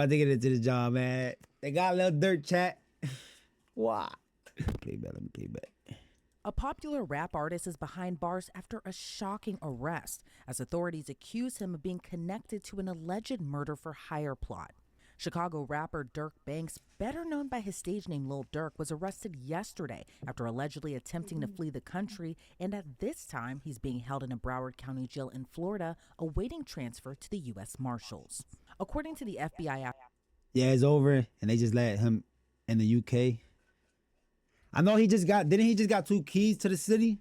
about to get into the job, man. They got a little dirt chat. What? Play back. Let me play back. A popular rap artist is behind bars after a shocking arrest, as authorities accuse him of being connected to an alleged murder-for-hire plot. Chicago rapper Durk Banks, better known by his stage name Lil Durk, was arrested yesterday after allegedly attempting to flee the country, and at this time he's being held in a Broward County jail in Florida, awaiting transfer to the U.S. Marshals. According to the FBI... Yeah, it's over, and they just let him in the UK. I know didn't he just got 2 keys to the city?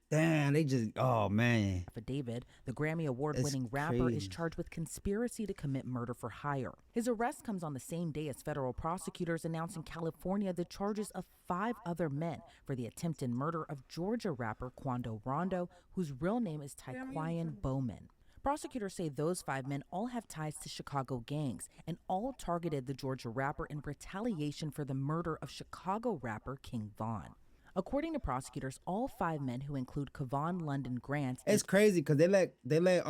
Damn, oh man. Affidavit, the Grammy Award-winning rapper is charged with conspiracy to commit murder for hire. His arrest comes on the same day as federal prosecutors announced in California the charges of 5 other men for the attempted murder of Georgia rapper Quando Rondo, whose real name is Tyquan Bowman. Prosecutors say those 5 men all have ties to Chicago gangs and all targeted the Georgia rapper in retaliation for the murder of Chicago rapper King Von. According to prosecutors, all 5 men, who include Kevon London Grant... It's crazy because they let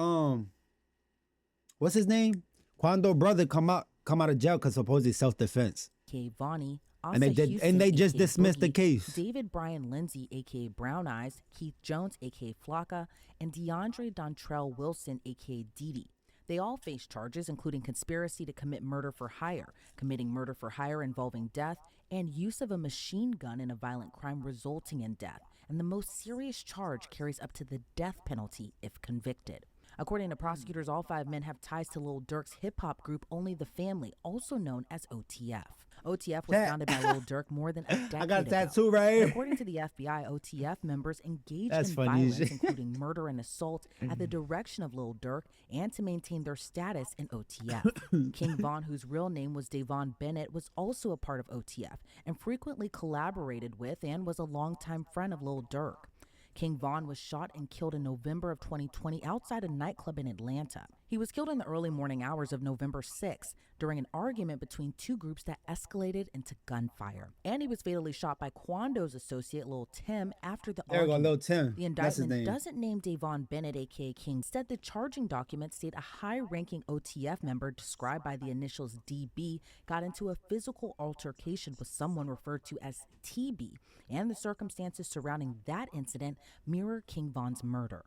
what's his name? Quando brother come out of jail because supposedly self-defense. A.K.A. Vonnie, and they just dismissed the case. David Brian Lindsay, a.k.a. Brown Eyes, Keith Jones, a.k.a. Flocka, and DeAndre Dontrell Wilson, a.k.a. Didi. They all face charges including conspiracy to commit murder for hire, committing murder for hire involving death, and use of a machine gun in a violent crime resulting in death. And the most serious charge carries up to the death penalty if convicted. According to prosecutors, all 5 men have ties to Lil Durk's hip-hop group Only the Family, also known as OTF. OTF was founded by Lil Durk more than a decade ago. I got a tattoo right here. According to the FBI, OTF members engaged in violence, including murder and assault, at the direction of Lil Durk and to maintain their status in OTF. King Von, whose real name was Davon Bennett, was also a part of OTF and frequently collaborated with and was a longtime friend of Lil Durk. King Von was shot and killed in November of 2020 outside a nightclub in Atlanta. He was killed in the early morning hours of November 6th during an argument between 2 groups that escalated into gunfire. And he was fatally shot by Quando's associate Lil Tim after the argument. Lil Tim. The indictment doesn't name Davon Bennett, aka King. Instead, the charging documents state a high-ranking OTF member described by the initials DB got into a physical altercation with someone referred to as TB, and the circumstances surrounding that incident mirror King Von's murder.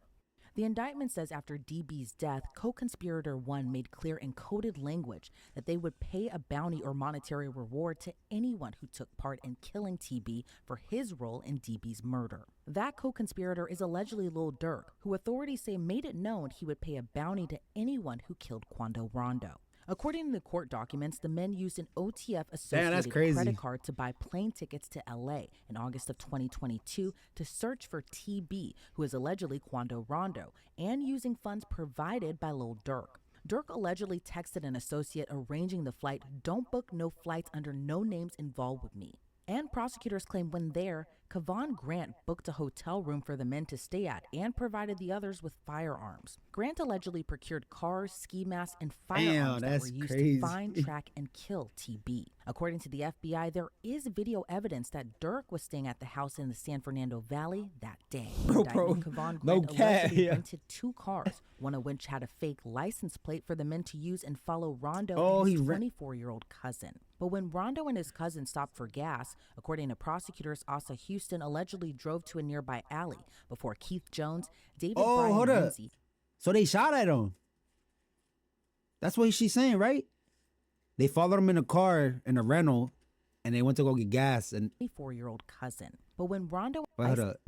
The indictment says after DB's death, co-conspirator 1 made clear in coded language that they would pay a bounty or monetary reward to anyone who took part in killing TB for his role in DB's murder. That co-conspirator is allegedly Lil Durk, who authorities say made it known he would pay a bounty to anyone who killed Quando Rondo. According to the court documents, the men used an OTF-associated credit card to buy plane tickets to LA in August of 2022 to search for TB, who is allegedly Quando Rondo, and using funds provided by Lil Durk. Durk allegedly texted an associate arranging the flight, "Don't book no flights under no names involved with me." And prosecutors claim when there, Kevon Grant booked a hotel room for the men to stay at and provided the others with firearms. Grant allegedly procured cars, ski masks, and firearms that were used to find, track, and kill TB. According to the FBI, there is video evidence that Durk was staying at the house in the San Fernando Valley that day. Kevon Grant allegedly rented 2 cars, one of which had a fake license plate for the men to use and follow Rondo and his 24-year-old cousin. But when Rondo and his cousin stopped for gas, according to prosecutors, Asa Houston allegedly drove to a nearby alley before Keith Jones, David Brian Lindsay. So they shot at him. That's what she's saying, right? They followed him in a car in a rental, and they went to go get gas. And 24-year-old cousin. But when Rondo,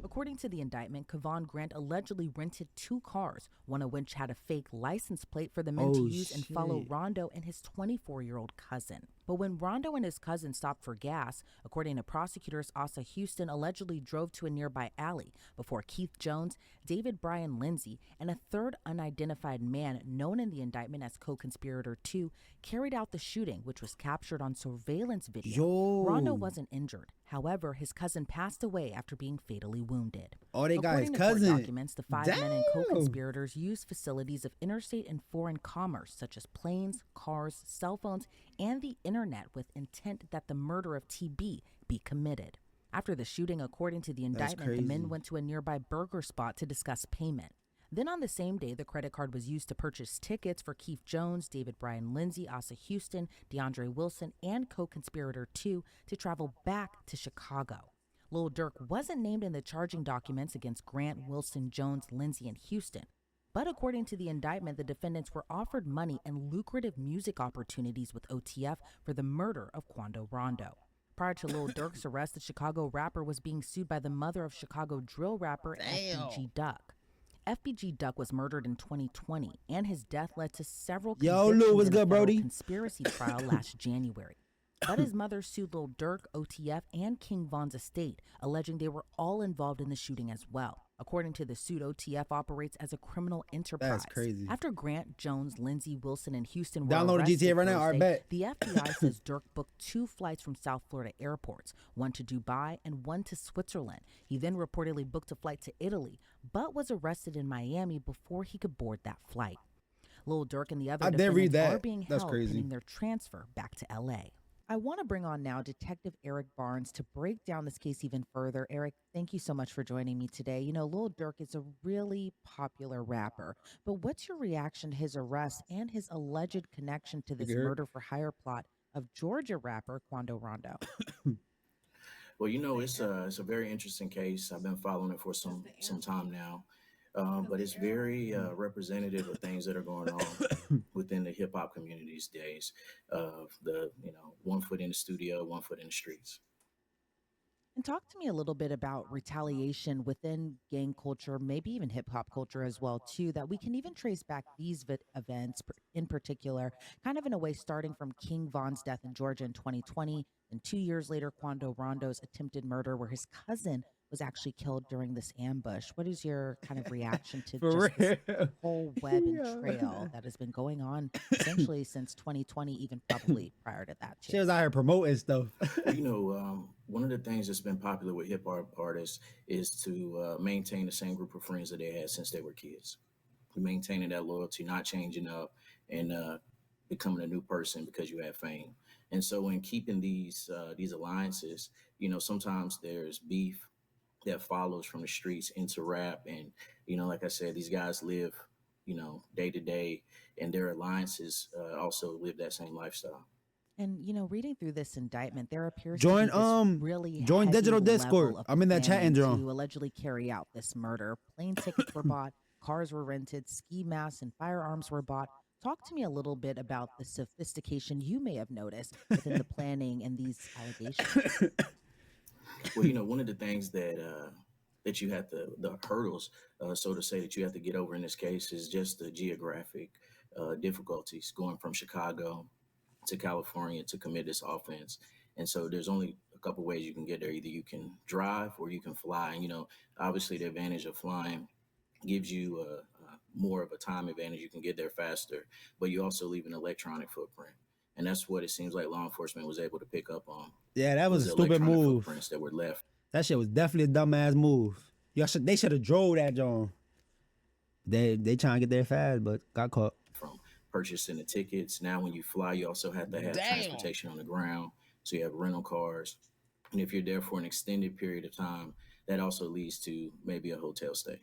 according to the indictment, Kevon Grant allegedly rented 2 cars, one of which had a fake license plate for the men to use and follow Rondo and his 24-year-old cousin. But when Rondo and his cousin stopped for gas, according to prosecutors, Asa Houston allegedly drove to a nearby alley before Keith Jones, David Brian Lindsay, and a third unidentified man known in the indictment as co-conspirator 2 carried out the shooting, which was captured on surveillance video. Rondo wasn't injured. However, his cousin passed away after being fatally wounded. Oh, they got his cousin. According to court documents, the 5 men and co-conspirators used facilities of interstate and foreign commerce, such as planes, cars, cell phones, and the internet with intent that the murder of TB be committed. After the shooting, according to the indictment, the men went to a nearby burger spot to discuss payment. Then on the same day, the credit card was used to purchase tickets for Keith Jones, David Bryan Lindsay, Asa Houston, DeAndre Wilson, and co-conspirator 2 to travel back to Chicago. Lil Durk wasn't named in the charging documents against Grant, Wilson, Jones, Lindsay, and Houston. But according to the indictment, the defendants were offered money and lucrative music opportunities with OTF for the murder of Quando Rondo. Prior to Lil Durk's arrest, the Chicago rapper was being sued by the mother of Chicago drill rapper FBG Duck. FBG Duck was murdered in 2020, and his death led to several convictions what's in good, a federal Brody? conspiracy trial last January. But his mother sued Lil Durk, OTF, and King Von's estate, alleging they were all involved in the shooting as well. According to the suit, OTF operates as a criminal enterprise. That's crazy. After Grant, Jones, Lindsay, Wilson, and Houston were Download the arrested GTA right now. I Thursday, bet. the FBI says Durk booked 2 flights from South Florida airports, one to Dubai and one to Switzerland. He then reportedly booked a flight to Italy, but was arrested in Miami before he could board that flight. Lil Durk and the other defendants are being held pending their transfer back to LA. I want to bring on now Detective Eric Barnes to break down this case even further. Eric, thank you so much for joining me today. You know, Lil Durk is a really popular rapper, but what's your reaction to his arrest and his alleged connection to this murder for hire plot of Georgia rapper Quando Rondo? Well, you know, it's a very interesting case. I've been following it for some time now, but it's very representative of things that are going on within the hip hop community these days. Of one foot in the studio, one foot in the streets. And talk to me a little bit about retaliation within gang culture, maybe even hip hop culture as well, too, that we can even trace back these events in particular, kind of in a way starting from King Von's death in Georgia in 2020, and 2 years later, Quando Rondo's attempted murder, where his cousin was actually killed during this ambush. What is your kind of reaction to just this whole web and trail that has been going on essentially since 2020, even probably prior to that too? She was out here promoting stuff. One of the things that's been popular with hip hop artists is to maintain the same group of friends that they had since they were kids. Maintaining that loyalty, not changing up, and becoming a new person because you have fame. And so, in keeping these alliances, sometimes there's beef that follows from the streets into rap. And, like I said, these guys live, day to day, and their alliances also live that same lifestyle. And reading through this indictment, there appears Join to be this really join heavy digital level Discord. of I'm in that chat planning and to John. allegedly carry out this murder. Plane tickets were bought, cars were rented, ski masks and firearms were bought. Talk to me a little bit about the sophistication you may have noticed within the planning and these allegations. Well, one of the things that you have to, the hurdles, so to say, that you have to get over in this case is just the geographic difficulties going from Chicago to California to commit this offense. And so there's only a couple ways you can get there. Either you can drive or you can fly. And, obviously the advantage of flying gives you more of a time advantage. You can get there faster, but you also leave an electronic footprint. And that's what it seems like law enforcement was able to pick up on. Yeah, that was a the stupid electronic move. Footprints that were left. That shit was definitely a dumbass move. They should have drove that John. They trying to get there fast, but got caught. From purchasing the tickets. Now when you fly, you also have to have transportation on the ground. So you have rental cars. And if you're there for an extended period of time, that also leads to maybe a hotel stay.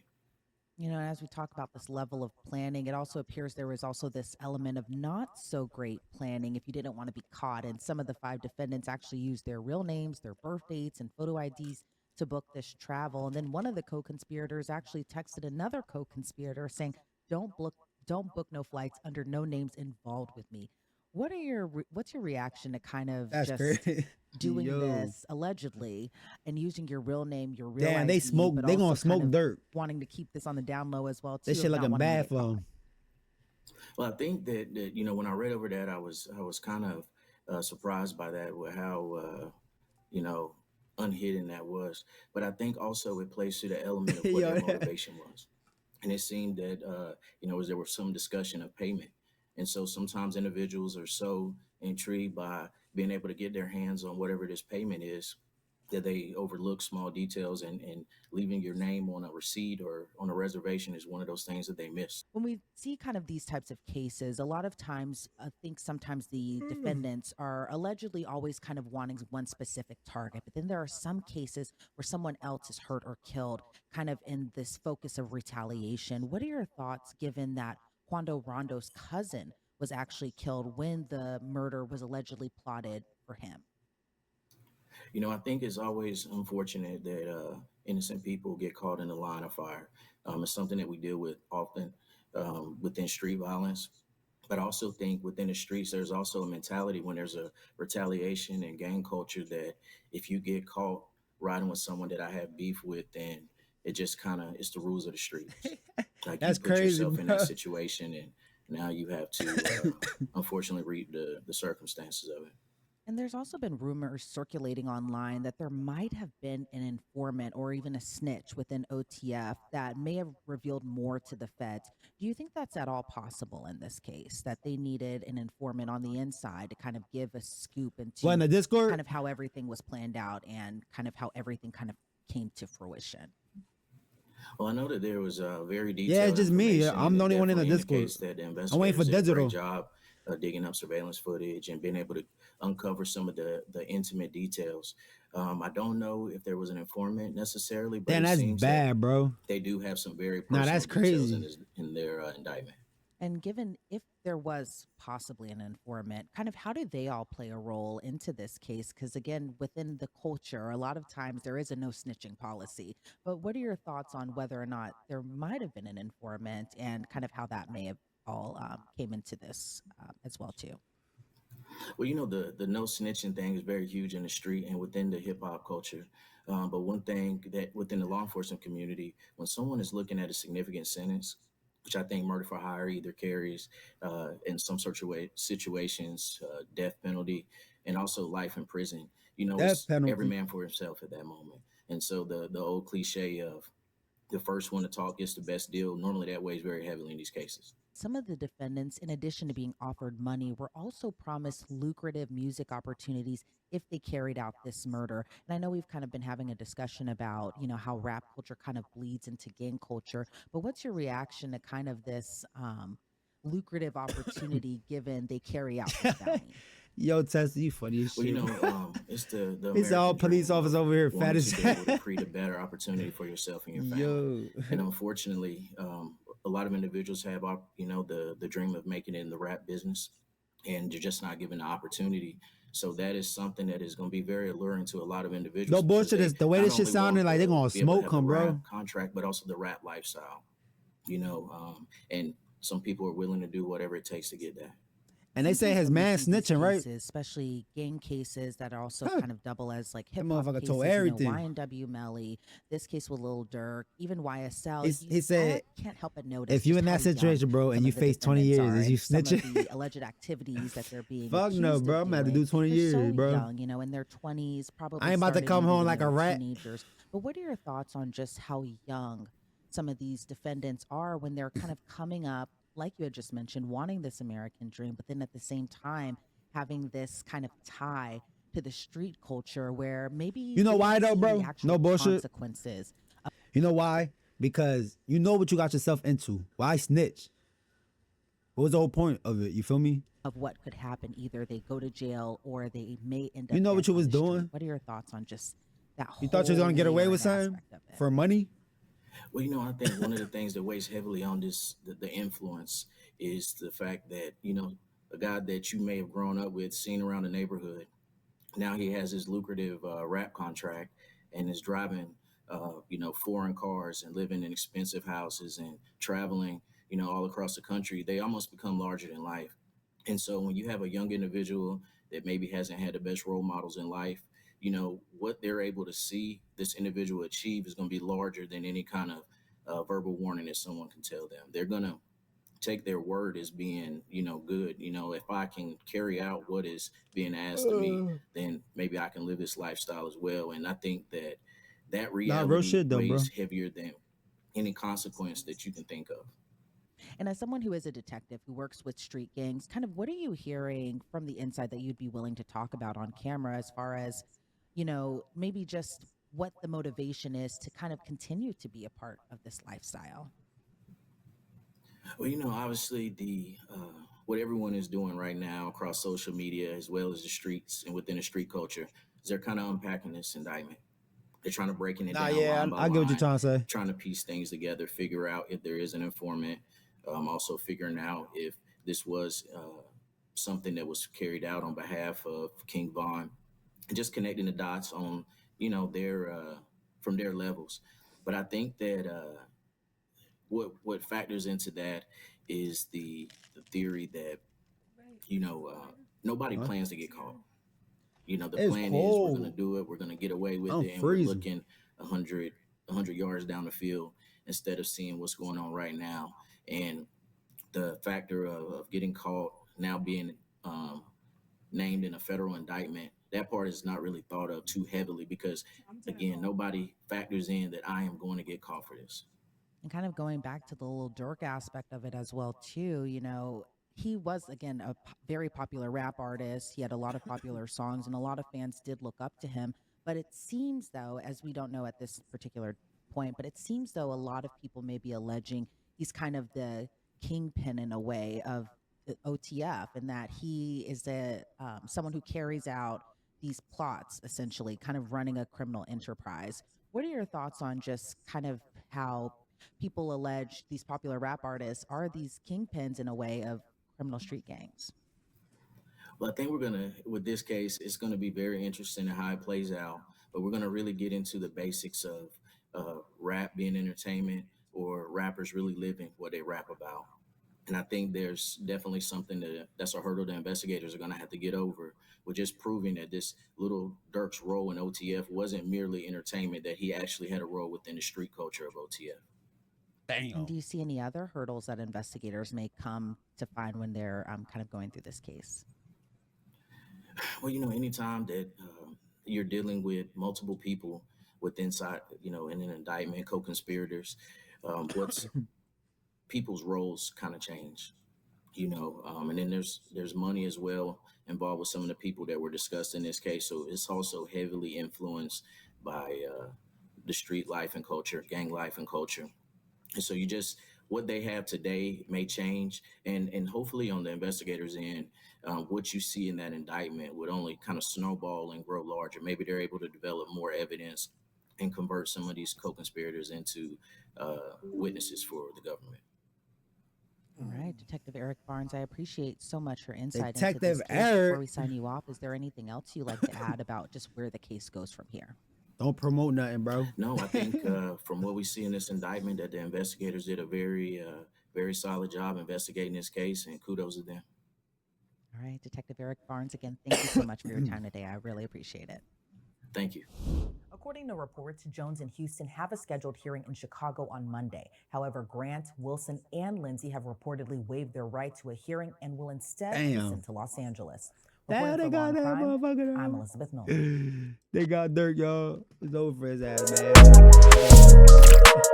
As we talk about this level of planning, it also appears there was also this element of not so great planning if you didn't want to be caught. And some of the 5 defendants actually used their real names, their birth dates, and photo IDs to book this travel. And then one of the co-conspirators actually texted another co-conspirator saying, don't book no flights under no names involved with me. What's your reaction to kind of That's just crazy. doing this allegedly and using your real name, your real Damn, ID, they smoke. but They also gonna smoke kind of dirt. wanting to keep this on the down low as well too. This shit of not looking wanting to bad get for caught. them. Well, I think that when I read over that, I was kind of surprised by that, with how unhidden that was. But I think also it plays to the element of what Yo, their motivation was. And it seemed that there was some discussion of payment. And so sometimes individuals are so intrigued by being able to get their hands on whatever this payment is that they overlook small details, and leaving your name on a receipt or on a reservation is one of those things that they miss. When we see kind of these types of cases, a lot of times, I think sometimes the defendants are allegedly always kind of wanting one specific target. But then there are some cases where someone else is hurt or killed, kind of in this focus of retaliation. What are your thoughts given that Quando Rondo's cousin was actually killed when the murder was allegedly plotted for him? I think it's always unfortunate that innocent people get caught in the line of fire. It's something that we deal with often within street violence. But I also think within the streets, there's also a mentality when there's a retaliation and gang culture that if you get caught riding with someone that I have beef with, then it just kind of it's the rules of the streets. Like you That's put crazy, yourself in that bro. situation, and now you have to unfortunately reap the circumstances of it. And there's also been rumors circulating online that there might have been an informant or even a snitch within OTF that may have revealed more to the feds. Do you think that's at all possible in this case, that they needed an informant on the inside to kind of give a scoop What, in into the Discord? kind of how everything was planned out and kind of how everything kind of came to fruition? Well, I know that there was very Yeah, it's detailed just me. information, I'm and the it only one in the definitely Discord. indicates that the I'm waiting for investigators did a great digital. job digging up surveillance footage and being able to uncover some of the intimate details. I don't know if there was an informant necessarily, but Damn, it that's seems that bad, bro. they do have some very Nah, personal that's details crazy. in their indictment. And given if there was possibly an informant, kind of how do they all play a role into this case? Because again, within the culture, a lot of times there is a no snitching policy. But what are your thoughts on whether or not there might have been an informant and kind of how that may have all came into this as well too? Well, the no snitching thing is very huge in the street and within the hip hop culture. But one thing that within the law enforcement community, when someone is looking at a significant sentence, which I think murder for hire either carries in some sort of way situations, death penalty, and also life in prison. Death It's every penalty. man for himself at that moment. And so the old cliche of the first one to talk gets the best deal normally that weighs very heavily in these cases. Some of the defendants, in addition to being offered money, were also promised lucrative music opportunities if they carried out this murder. And I know we've kind of been having a discussion about, how rap culture kind of bleeds into gang culture. But what's your reaction to kind of this lucrative opportunity given they carry out this bounty? Yo, Tessa, you funny as Well, shit. it's the He's all American police dream officers of over here, fat wanting as to be able to hell. create a better opportunity for yourself and your family. Yo. And unfortunately, a lot of individuals have, the dream of making it in the rap business, and you're just not given the opportunity. So that is something that is going to be very alluring to a lot of No individuals because bullshit they is the way not this shit only sounded want like they to gonna be able to smoke have the him, rap bro. contract, but also the rap lifestyle. And some people are willing to do whatever it takes to get that. And they say Sometimes his when we man see these snitching, right? cases, especially gang cases that are also Huh. kind of double as like That hip hop motherfucker told cases, everything. YNW Melly, this case with Lil Durk, even YSL, He said, can't help but notice if you just in how that young situation, bro, and some you of the face 20 defendants years, are is you and some of snitching? the alleged activities that they're being Fuck no, accused bro. of I'm gonna have to doing. do 20 They're so years, bro. young, in their 20s, I probably ain't about to started come maybe home when like they a were rat. teenagers. But what are your thoughts on just how young some of these defendants are when they're kind of coming up, like you had just mentioned, wanting this American dream, but then at the same time having this kind of tie to the street culture where maybe You know they why don't though, see the bro? actual No bullshit. consequences You know why? Because you know what you got yourself into. Why snitch? What was the whole point of it? You feel me? of what could happen. Either they go to jail or they may end You up know dead what you on was the street. doing? What are your thoughts on just that You thought you was whole gonna get away layer with and something aspect of it? for money? Well, I think one of the things that weighs heavily on the influence is the fact that, a guy that you may have grown up with, seen around the neighborhood, now he has his lucrative rap contract and is driving, foreign cars and living in expensive houses and traveling, all across the country. They almost become larger than life. And so when you have a young individual that maybe hasn't had the best role models in life, what they're able to see this individual achieve is going to be larger than any kind of verbal warning that someone can tell them. They're going to take their word as being, good. If I can carry out what is being asked of me, then maybe I can live this lifestyle as well. And I think that Nah, real reality shit though, bro. weighs heavier than any consequence that you can think of. And as someone who is a detective who works with street gangs, kind of what are you hearing from the inside that you'd be willing to talk about on camera as far as maybe just what the motivation is to kind of continue to be a part of this lifestyle. Well, obviously the what everyone is doing right now across social media as well as the streets and within the street culture is they're kind of unpacking this indictment. They're trying to breaking it Nah, down yeah, line by I get what you're line, trying to say. trying to piece things together, figure out if there is an informant, also figuring out if this was something that was carried out on behalf of King Von, and just connecting the dots on their from their levels. But I think that what factors into that is the theory that nobody Huh? plans to get caught. The It's plan is we're going to cold. do it. We're going to get away with I'm it, and we're freezing. looking 100, 100 yards down the field instead of seeing what's going on right now. And the factor of getting caught now being um, named in a federal indictment, that part is not really thought of too heavily because, again, nobody factors in that I am going to get caught for this. And kind of going back to the Lil Durk aspect of it as well, too, he was, again, a very popular rap artist. He had a lot of popular songs, and a lot of fans did look up to him. But it seems, though, as we don't know at this particular point, but it seems, though, a lot of people may be alleging he's kind of the kingpin in a way of the OTF, and that he is someone who carries out these plots, essentially, kind of running a criminal enterprise. What are your thoughts on just kind of how people allege these popular rap artists are these kingpins in a way of criminal street gangs? Well, I think with this case, it's gonna be very interesting in how it plays out. But we're gonna really get into the basics of rap being entertainment or rappers really living what they rap about. And I think there's definitely something that's a hurdle that investigators are gonna have to get over with just proving that this little Dirk's role in OTF wasn't merely entertainment; that he actually had a role within the street culture of OTF. And do Damn. you see any other hurdles that investigators may come to find when they're kind of going through this case? Well, anytime that you're dealing with multiple people with inside, in an indictment, co-conspirators, what's people's roles kind of change, and then there's money as well involved with some of the people that were discussed in this case. So it's also heavily influenced by the street life and culture, gang life and culture. And so you just what they have today may change, and hopefully on the investigators end, what you see in that indictment would only kind of snowball and grow larger. Maybe they're able to develop more evidence and convert some of these co-conspirators into witnesses for the government. All right, Detective Eric Barnes, I appreciate so much your insight into Detective this case. Before Eric. we sign you off, is there anything else you'd like to add about just where the case goes from here? Don't promote nothing, bro. No, I think from what we see in this indictment, that the investigators did a very solid job investigating this case, and kudos to them. All right, Detective Eric Barnes, again, thank you so much for your time today. I really appreciate it. Thank you. According to reports, Jones and Houston have a scheduled hearing in Chicago on Monday. However, Grant, Wilson, and Lindsay have reportedly waived their right to a hearing and will instead be Damn. sent to Los Angeles. Damn, Reporting they for Law got and that Crime, motherfucker. I'm Now. Elizabeth Miller. They got Dirk, y'all. It's over for his ass, man.